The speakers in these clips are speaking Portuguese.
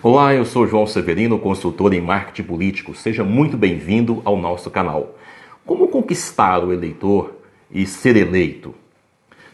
Olá, eu sou João Severino, consultor em marketing político. Seja muito bem-vindo ao nosso canal. Como conquistar o eleitor e ser eleito?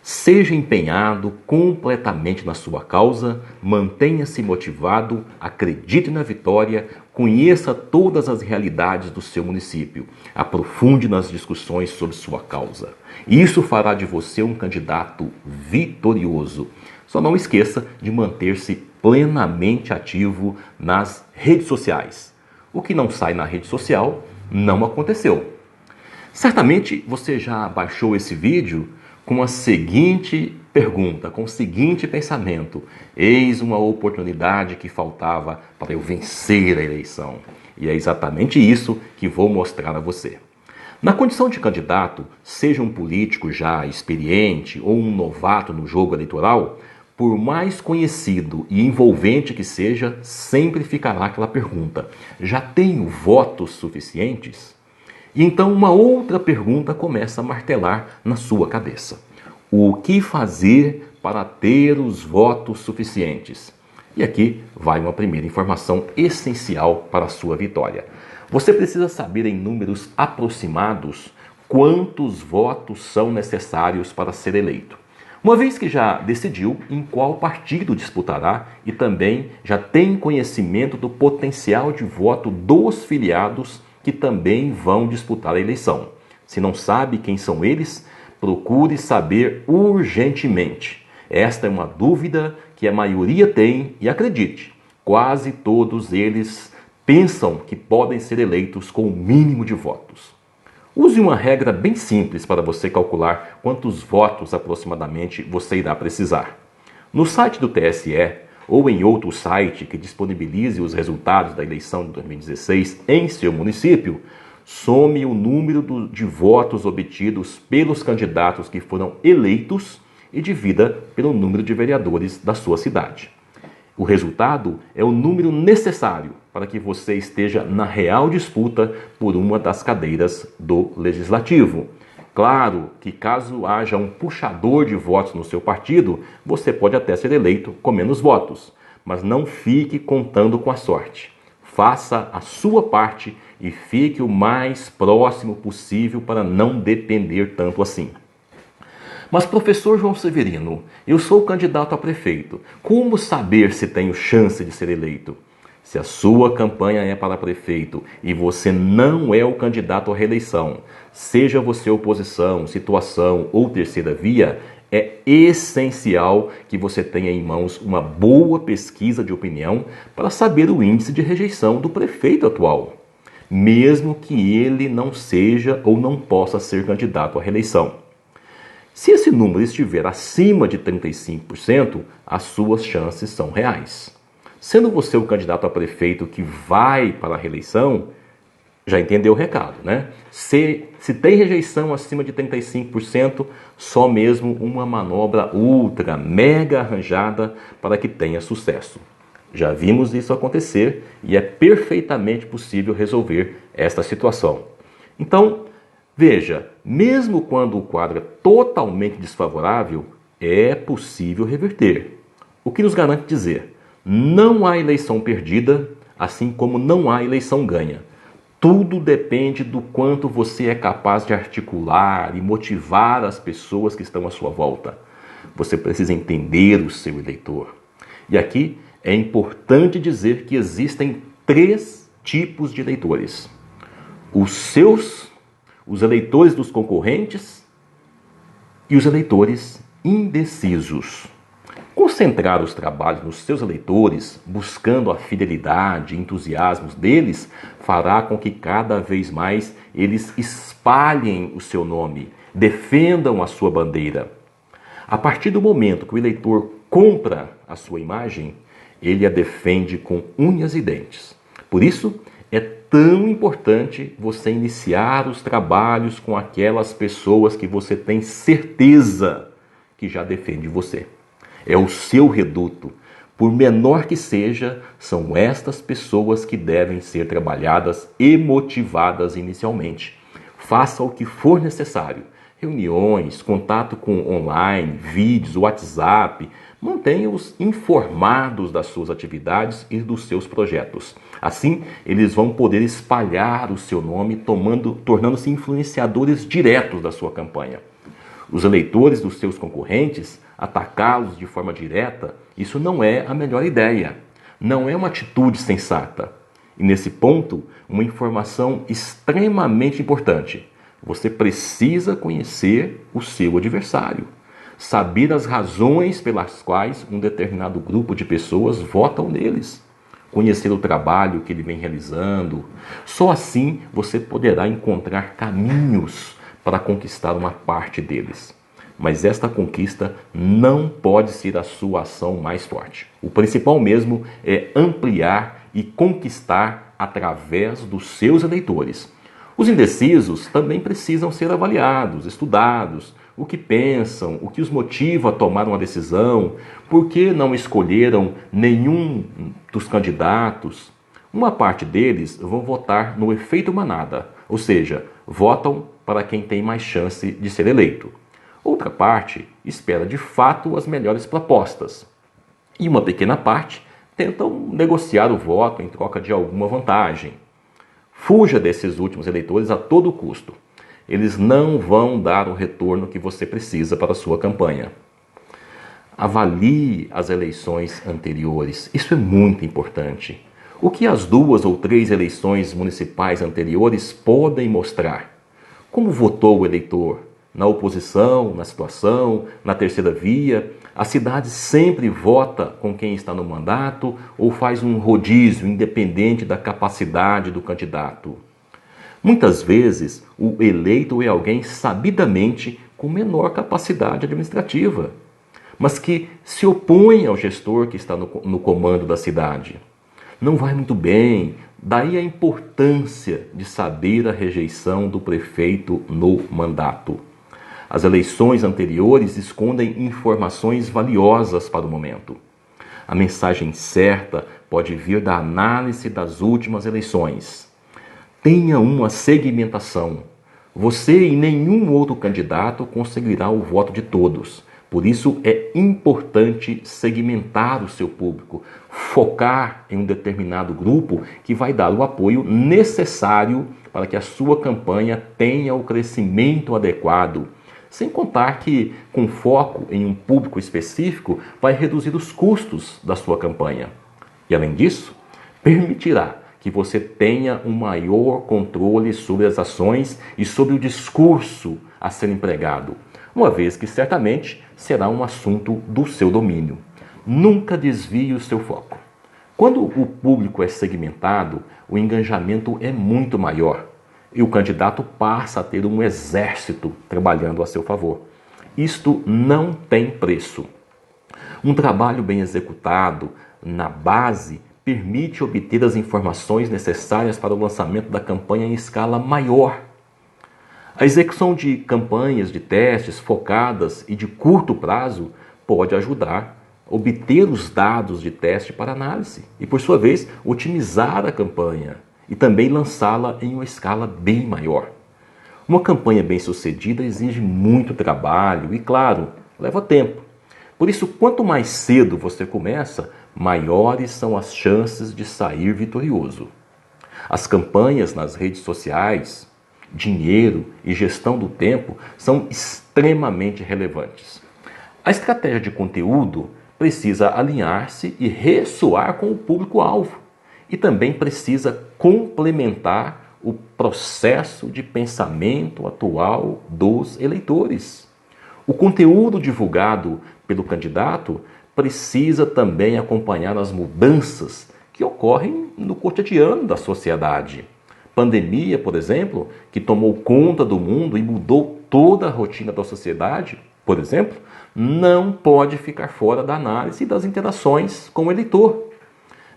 Seja empenhado completamente na sua causa, mantenha-se motivado, acredite na vitória, conheça todas as realidades do seu município, aprofunde nas discussões sobre sua causa. Isso fará de você um candidato vitorioso. Só não esqueça de manter-se plenamente ativo nas redes sociais. O que não sai na rede social não aconteceu. Certamente você já baixou esse vídeo com a seguinte pergunta, com o seguinte pensamento: eis uma oportunidade que faltava para eu vencer a eleição. E é exatamente isso que vou mostrar a você. Na condição de candidato, seja um político já experiente ou um novato no jogo eleitoral, por mais conhecido e envolvente que seja, sempre ficará aquela pergunta: já tenho votos suficientes? E então uma outra pergunta começa a martelar na sua cabeça: o que fazer para ter os votos suficientes? E aqui vai uma primeira informação essencial para a sua vitória. Você precisa saber em números aproximados quantos votos são necessários para ser eleito. Uma vez que já decidiu em qual partido disputará e também já tem conhecimento do potencial de voto dos filiados que também vão disputar a eleição. Se não sabe quem são eles, procure saber urgentemente. Esta é uma dúvida que a maioria tem e acredite, quase todos eles pensam que podem ser eleitos com o mínimo de votos. Use uma regra bem simples para você calcular quantos votos aproximadamente você irá precisar. No site do TSE ou em outro site que disponibilize os resultados da eleição de 2016 em seu município, some o número de votos obtidos pelos candidatos que foram eleitos e divida pelo número de vereadores da sua cidade. O resultado é o número necessário para que você esteja na real disputa por uma das cadeiras do Legislativo. Claro que caso haja um puxador de votos no seu partido, você pode até ser eleito com menos votos, mas não fique contando com a sorte. Faça a sua parte e fique o mais próximo possível para não depender tanto assim. Mas, professor João Severino, eu sou candidato a prefeito. Como saber se tenho chance de ser eleito? Se a sua campanha é para prefeito e você não é o candidato à reeleição, seja você oposição, situação ou terceira via, é essencial que você tenha em mãos uma boa pesquisa de opinião para saber o índice de rejeição do prefeito atual, mesmo que ele não seja ou não possa ser candidato à reeleição. Se esse número estiver acima de 35%, as suas chances são reais. Sendo você o candidato a prefeito que vai para a reeleição, já entendeu o recado, né? Se tem rejeição acima de 35%, só mesmo uma manobra ultra, mega arranjada para que tenha sucesso. Já vimos isso acontecer e é perfeitamente possível resolver esta situação. Então, veja, mesmo quando o quadro é totalmente desfavorável, é possível reverter. O que nos garante dizer: não há eleição perdida, assim como não há eleição ganha. Tudo depende do quanto você é capaz de articular e motivar as pessoas que estão à sua volta. Você precisa entender o seu eleitor. E aqui é importante dizer que existem 3 tipos de eleitores: os eleitores dos concorrentes e os eleitores indecisos. Concentrar os trabalhos nos seus eleitores, buscando a fidelidade e entusiasmo deles, fará com que cada vez mais eles espalhem o seu nome, defendam a sua bandeira. A partir do momento que o eleitor compra a sua imagem, ele a defende com unhas e dentes. Por isso, é tão importante você iniciar os trabalhos com aquelas pessoas que você tem certeza que já defende você. É o seu reduto. Por menor que seja, são estas pessoas que devem ser trabalhadas e motivadas inicialmente. Faça o que for necessário. Reuniões, contato com online, vídeos, WhatsApp, Mantenha-os informados das suas atividades e dos seus projetos. Assim, eles vão poder espalhar o seu nome, tornando-se influenciadores diretos da sua campanha. Os eleitores dos seus concorrentes, atacá-los de forma direta, isso não é a melhor ideia. Não é uma atitude sensata. E nesse ponto, uma informação extremamente importante. Você precisa conhecer o seu adversário. Saber as razões pelas quais um determinado grupo de pessoas votam neles. Conhecer o trabalho que ele vem realizando. Só assim você poderá encontrar caminhos para conquistar uma parte deles. Mas esta conquista não pode ser a sua ação mais forte. O principal mesmo é ampliar e conquistar através dos seus eleitores. Os indecisos também precisam ser avaliados, estudados, o que pensam, o que os motiva a tomar uma decisão, por que não escolheram nenhum dos candidatos. Uma parte deles vão votar no efeito manada, ou seja, votam para quem tem mais chance de ser eleito. Outra parte espera de fato as melhores propostas. E uma pequena parte tentam negociar o voto em troca de alguma vantagem. Fuja desses últimos eleitores a todo custo. Eles não vão dar o retorno que você precisa para a sua campanha. Avalie as eleições anteriores. Isso é muito importante. O que as 2 ou 3 eleições municipais anteriores podem mostrar? Como votou o eleitor? Na oposição, na situação, na terceira via? A cidade sempre vota com quem está no mandato ou faz um rodízio independente da capacidade do candidato? Muitas vezes, o eleito é alguém sabidamente com menor capacidade administrativa, mas que se opõe ao gestor que está no comando da cidade. Não vai muito bem, daí a importância de saber a rejeição do prefeito no mandato. As eleições anteriores escondem informações valiosas para o momento. A mensagem certa pode vir da análise das últimas eleições. Tenha uma segmentação. Você e nenhum outro candidato conseguirá o voto de todos. Por isso é importante segmentar o seu público, focar em um determinado grupo que vai dar o apoio necessário para que a sua campanha tenha o crescimento adequado. Sem contar que, com foco em um público específico, vai reduzir os custos da sua campanha. E além disso, permitirá que você tenha um maior controle sobre as ações e sobre o discurso a ser empregado, uma vez que certamente será um assunto do seu domínio. Nunca desvie o seu foco. Quando o público é segmentado, o engajamento é muito maior e o candidato passa a ter um exército trabalhando a seu favor. Isto não tem preço. Um trabalho bem executado na base permite obter as informações necessárias para o lançamento da campanha em escala maior. A execução de campanhas de testes focadas e de curto prazo pode ajudar a obter os dados de teste para análise e, por sua vez, otimizar a campanha e também lançá-la em uma escala bem maior. Uma campanha bem-sucedida exige muito trabalho e, claro, leva tempo. Por isso, quanto mais cedo você começa, maiores são as chances de sair vitorioso. As campanhas nas redes sociais, dinheiro e gestão do tempo são extremamente relevantes. A estratégia de conteúdo precisa alinhar-se e ressoar com o público-alvo e também precisa complementar o processo de pensamento atual dos eleitores. O conteúdo divulgado pelo candidato precisa também acompanhar as mudanças que ocorrem no cotidiano da sociedade. Pandemia, por exemplo, que tomou conta do mundo e mudou toda a rotina da sociedade, por exemplo, não pode ficar fora da análise das interações com o eleitor.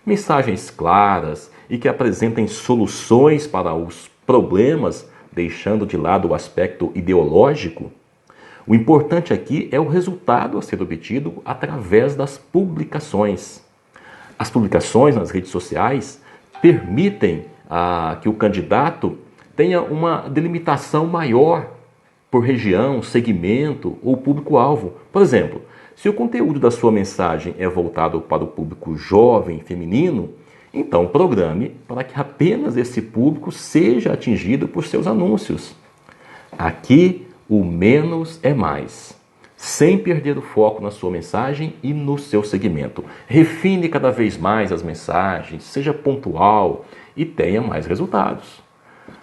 Mensagens claras e que apresentem soluções para os problemas, deixando de lado o aspecto ideológico. O importante aqui é o resultado a ser obtido através das publicações. As publicações nas redes sociais permitem que o candidato tenha uma delimitação maior por região, segmento ou público-alvo. Por exemplo, se o conteúdo da sua mensagem é voltado para o público jovem, feminino, então programe para que apenas esse público seja atingido por seus anúncios. Aqui, o menos é mais, sem perder o foco na sua mensagem e no seu segmento. Refine cada vez mais as mensagens, seja pontual e tenha mais resultados.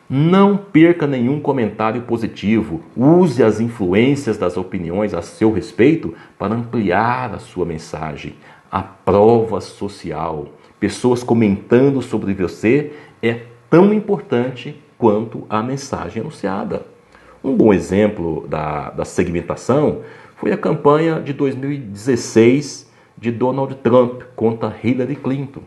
Não perca nenhum comentário positivo. Use as influências das opiniões a seu respeito para ampliar a sua mensagem. A prova social, pessoas comentando sobre você, é tão importante quanto a mensagem anunciada. Um bom exemplo da segmentação foi a campanha de 2016 de Donald Trump contra Hillary Clinton.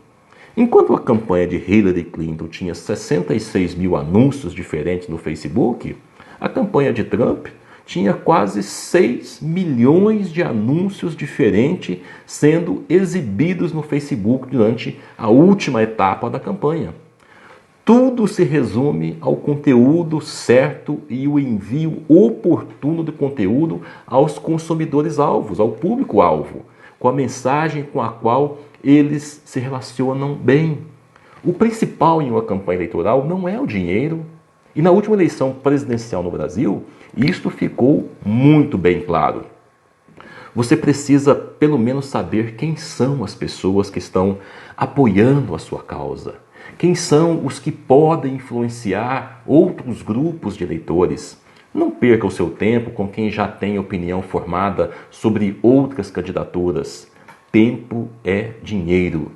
Enquanto a campanha de Hillary Clinton tinha 66 mil anúncios diferentes no Facebook, a campanha de Trump tinha quase 6 milhões de anúncios diferentes sendo exibidos no Facebook durante a última etapa da campanha. Tudo se resume ao conteúdo certo e o envio oportuno do conteúdo aos consumidores-alvos, ao público-alvo, com a mensagem com a qual eles se relacionam bem. O principal em uma campanha eleitoral não é o dinheiro. E na última eleição presidencial no Brasil, isto ficou muito bem claro. Você precisa pelo menos saber quem são as pessoas que estão apoiando a sua causa. Quem são os que podem influenciar outros grupos de eleitores. Não perca o seu tempo com quem já tem opinião formada sobre outras candidaturas. Tempo é dinheiro.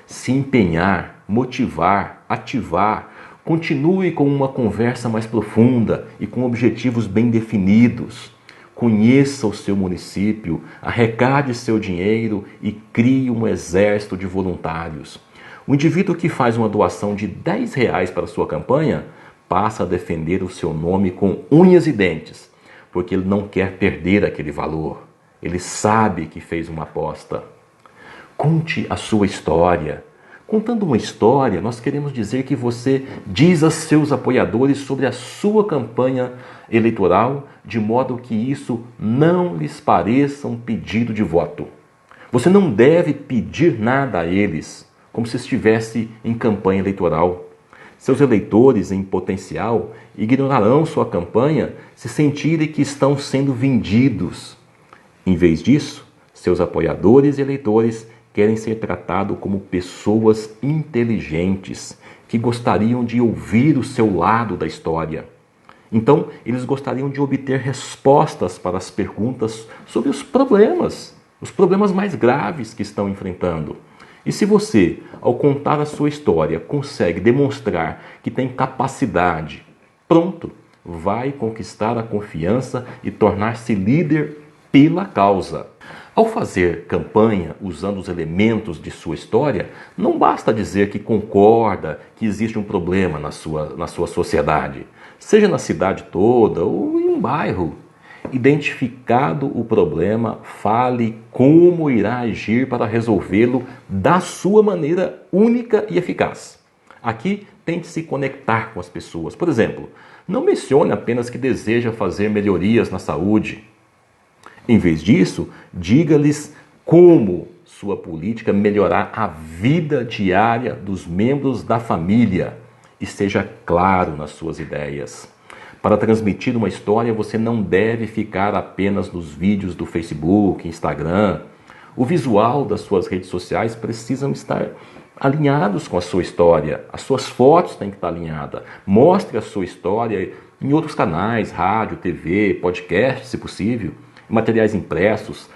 Se empenhar, motivar, ativar, continue com uma conversa mais profunda e com objetivos bem definidos. Conheça o seu município, arrecade seu dinheiro e crie um exército de voluntários. O indivíduo que faz uma doação de R$10 para a sua campanha passa a defender o seu nome com unhas e dentes, porque ele não quer perder aquele valor. Ele sabe que fez uma aposta. Conte a sua história. Contando uma história, nós queremos dizer que você diz a seus apoiadores sobre a sua campanha eleitoral, de modo que isso não lhes pareça um pedido de voto. Você não deve pedir nada a eles, como se estivesse em campanha eleitoral. Seus eleitores, em potencial, ignorarão sua campanha se sentirem que estão sendo vendidos. Em vez disso, seus apoiadores e eleitores querem ser tratados como pessoas inteligentes, que gostariam de ouvir o seu lado da história. Então, eles gostariam de obter respostas para as perguntas sobre os problemas mais graves que estão enfrentando. E se você, ao contar a sua história, consegue demonstrar que tem capacidade, pronto, vai conquistar a confiança e tornar-se líder pela causa. Ao fazer campanha usando os elementos de sua história, não basta dizer que concorda que existe um problema na sua sociedade, seja na cidade toda ou em um bairro. Identificado o problema, fale como irá agir para resolvê-lo da sua maneira única e eficaz. Aqui, tente se conectar com as pessoas. Por exemplo, não mencione apenas que deseja fazer melhorias na saúde. Em vez disso, diga-lhes como sua política melhorar a vida diária dos membros da família e seja claro nas suas ideias. Para transmitir uma história, você não deve ficar apenas nos vídeos do Facebook, Instagram. O visual das suas redes sociais precisam estar alinhados com a sua história. As suas fotos têm que estar alinhadas. Mostre a sua história em outros canais, rádio, TV, podcast, se possível, materiais impressos.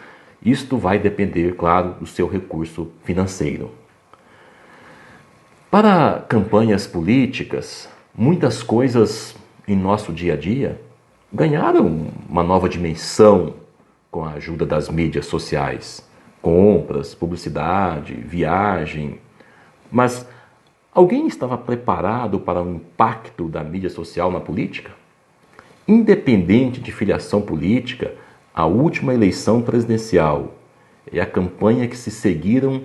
Isto vai depender, claro, do seu recurso financeiro. Para campanhas políticas, muitas coisas em nosso dia a dia ganharam uma nova dimensão com a ajuda das mídias sociais. Compras, publicidade, viagem. Mas alguém estava preparado para o impacto da mídia social na política? Independente de filiação política, a última eleição presidencial e a campanha que se seguiram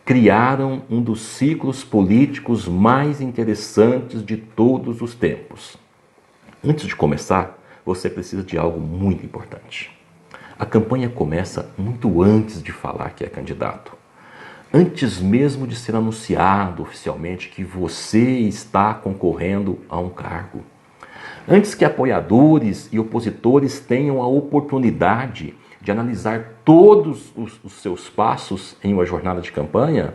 criaram um dos ciclos políticos mais interessantes de todos os tempos. Antes de começar, você precisa de algo muito importante. A campanha começa muito antes de falar que é candidato. Antes mesmo de ser anunciado oficialmente que você está concorrendo a um cargo. Antes que apoiadores e opositores tenham a oportunidade de analisar todos os seus passos em uma jornada de campanha,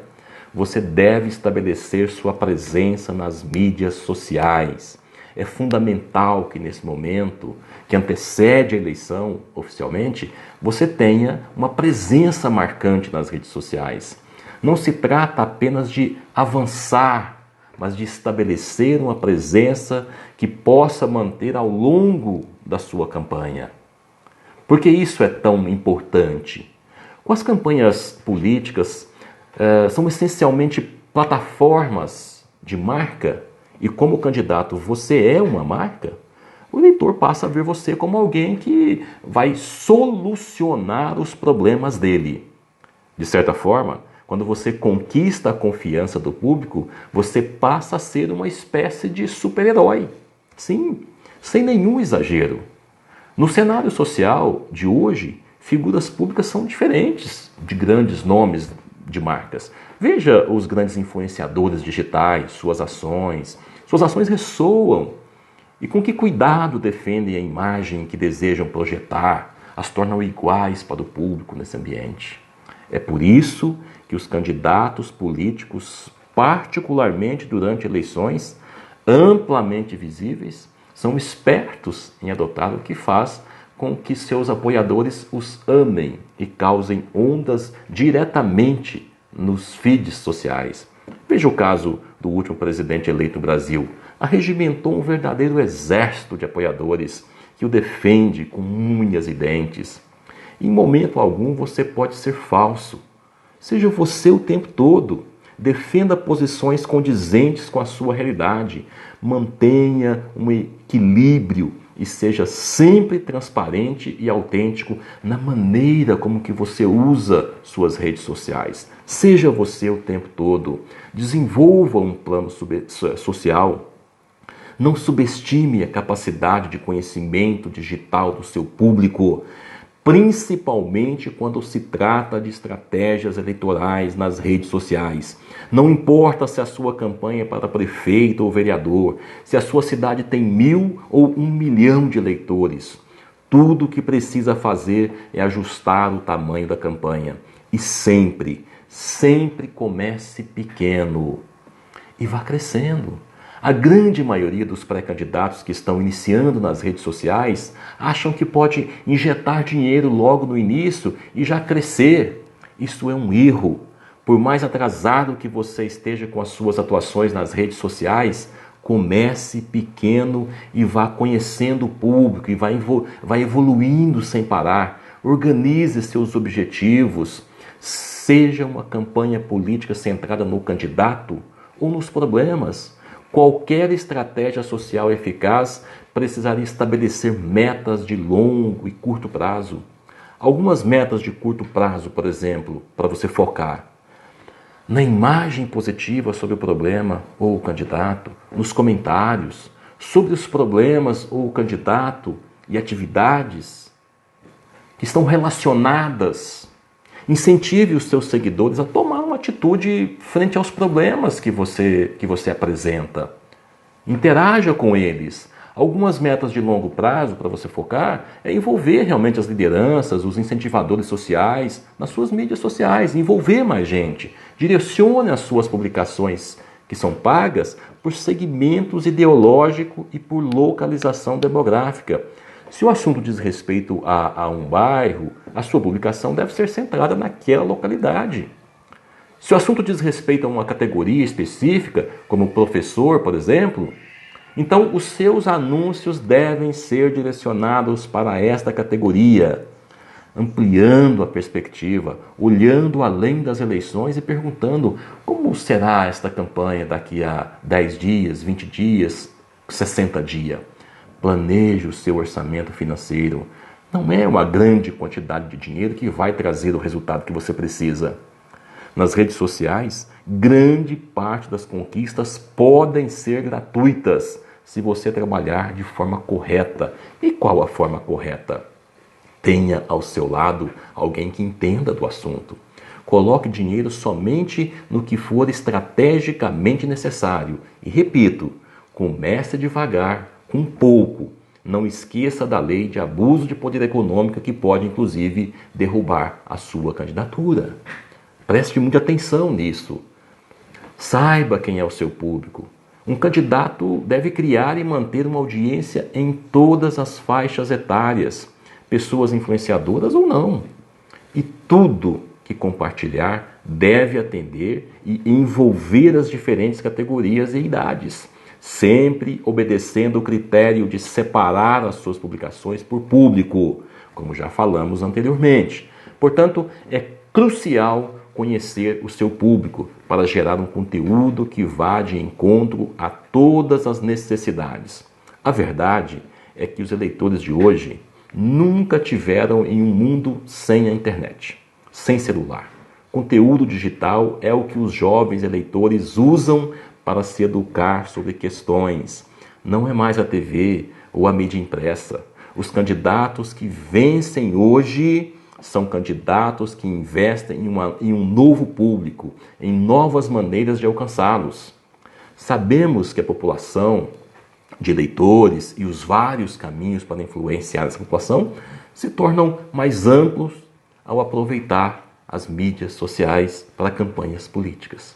você deve estabelecer sua presença nas mídias sociais. É fundamental que nesse momento, que antecede a eleição oficialmente, você tenha uma presença marcante nas redes sociais. Não se trata apenas de avançar, mas de estabelecer uma presença que possa manter ao longo da sua campanha. Por que isso é tão importante? Com as campanhas políticas, são essencialmente plataformas de marca, e como candidato você é uma marca, o eleitor passa a ver você como alguém que vai solucionar os problemas dele. De certa forma, quando você conquista a confiança do público, você passa a ser uma espécie de super-herói. Sim, sem nenhum exagero. No cenário social de hoje, figuras públicas são diferentes de grandes nomes de marcas. Veja os grandes influenciadores digitais, suas ações ressoam. E com que cuidado defendem a imagem que desejam projetar, as tornam iguais para o público nesse ambiente. É por isso que os candidatos políticos, particularmente durante eleições, amplamente visíveis, são espertos em adotar o que faz com que seus apoiadores os amem e causem ondas diretamente nos feeds sociais. Veja o caso do último presidente eleito no Brasil. Arregimentou um verdadeiro exército de apoiadores que o defende com unhas e dentes. Em momento algum você pode ser falso. Seja você o tempo todo. Defenda posições condizentes com a sua realidade. Mantenha um equilíbrio e seja sempre transparente e autêntico na maneira como que você usa suas redes sociais. Seja você o tempo todo. Desenvolva um plano social. Não subestime a capacidade de conhecimento digital do seu público, principalmente quando se trata de estratégias eleitorais nas redes sociais. Não importa se a sua campanha é para prefeito ou vereador, se a sua cidade tem 1.000 ou 1 milhão de eleitores. Tudo o que precisa fazer é ajustar o tamanho da campanha. E sempre comece pequeno e vá crescendo. A grande maioria dos pré-candidatos que estão iniciando nas redes sociais acham que pode injetar dinheiro logo no início e já crescer. Isso é um erro. Por mais atrasado que você esteja com as suas atuações nas redes sociais, comece pequeno e vá conhecendo o público e vai evoluindo sem parar. Organize seus objetivos. Seja uma campanha política centrada no candidato ou nos problemas. Qualquer estratégia social eficaz precisaria estabelecer metas de longo e curto prazo. Algumas metas de curto prazo, por exemplo, para você focar na imagem positiva sobre o problema ou o candidato, nos comentários, sobre os problemas ou o candidato e atividades que estão relacionadas. Incentive os seus seguidores a tomar uma atitude frente aos problemas que você apresenta. Interaja com eles. Algumas metas de longo prazo para você focar é envolver realmente as lideranças, os incentivadores sociais, nas suas mídias sociais, envolver mais gente. Direcione as suas publicações que são pagas por segmentos ideológico e por localização demográfica. Se o assunto diz respeito a um bairro, a sua publicação deve ser centrada naquela localidade. Se o assunto diz respeito a uma categoria específica, como professor, por exemplo, então os seus anúncios devem ser direcionados para esta categoria, ampliando a perspectiva, olhando além das eleições e perguntando como será esta campanha daqui a 10 dias, 20 dias, 60 dias. Planeje o seu orçamento financeiro. Não é uma grande quantidade de dinheiro que vai trazer o resultado que você precisa. Nas redes sociais, grande parte das conquistas podem ser gratuitas, se você trabalhar de forma correta. E qual a forma correta? Tenha ao seu lado alguém que entenda do assunto. Coloque dinheiro somente no que for estrategicamente necessário. E repito, comece devagar, com pouco. Não esqueça da lei de abuso de poder econômico que pode, inclusive, derrubar a sua candidatura. Preste muita atenção nisso. Saiba quem é o seu público. Um candidato deve criar e manter uma audiência em todas as faixas etárias, pessoas influenciadoras ou não. E tudo que compartilhar deve atender e envolver as diferentes categorias e idades, sempre obedecendo o critério de separar as suas publicações por público, como já falamos anteriormente. Portanto, é crucial conhecer o seu público para gerar um conteúdo que vá de encontro a todas as necessidades. A verdade é que os eleitores de hoje nunca tiveram em um mundo sem a internet, sem celular. Conteúdo digital é o que os jovens eleitores usam para se educar sobre questões. Não é mais a TV ou a mídia impressa. Os candidatos que vencem hoje são candidatos que investem em um novo público, em novas maneiras de alcançá-los. Sabemos que a população de eleitores e os vários caminhos para influenciar essa população se tornam mais amplos ao aproveitar as mídias sociais para campanhas políticas.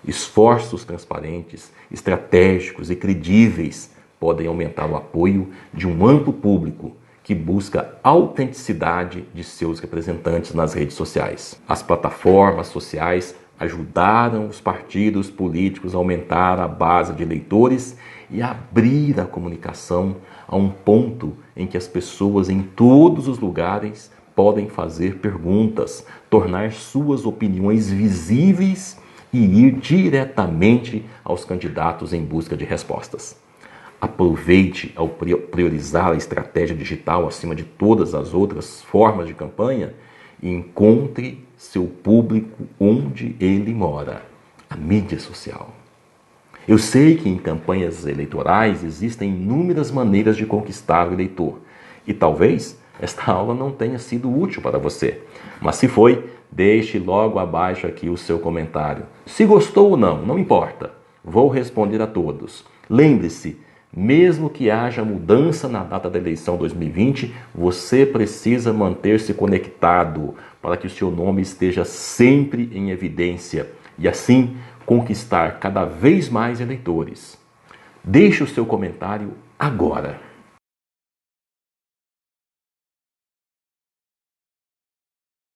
Esforços transparentes, estratégicos e credíveis podem aumentar o apoio de um amplo público que busca autenticidade de seus representantes nas redes sociais. As plataformas sociais ajudaram os partidos políticos a aumentar a base de eleitores e abrir a comunicação a um ponto em que as pessoas em todos os lugares podem fazer perguntas, tornar suas opiniões visíveis e ir diretamente aos candidatos em busca de respostas. Aproveite ao priorizar a estratégia digital acima de todas as outras formas de campanha e encontre seu público onde ele mora, a mídia social. Eu sei que em campanhas eleitorais existem inúmeras maneiras de conquistar o eleitor e talvez esta aula não tenha sido útil para você, mas se foi, deixe logo abaixo aqui o seu comentário. Se gostou ou não, não importa, vou responder a todos. Lembre-se, mesmo que haja mudança na data da eleição 2020, você precisa manter-se conectado para que o seu nome esteja sempre em evidência e assim conquistar cada vez mais eleitores. Deixe o seu comentário agora.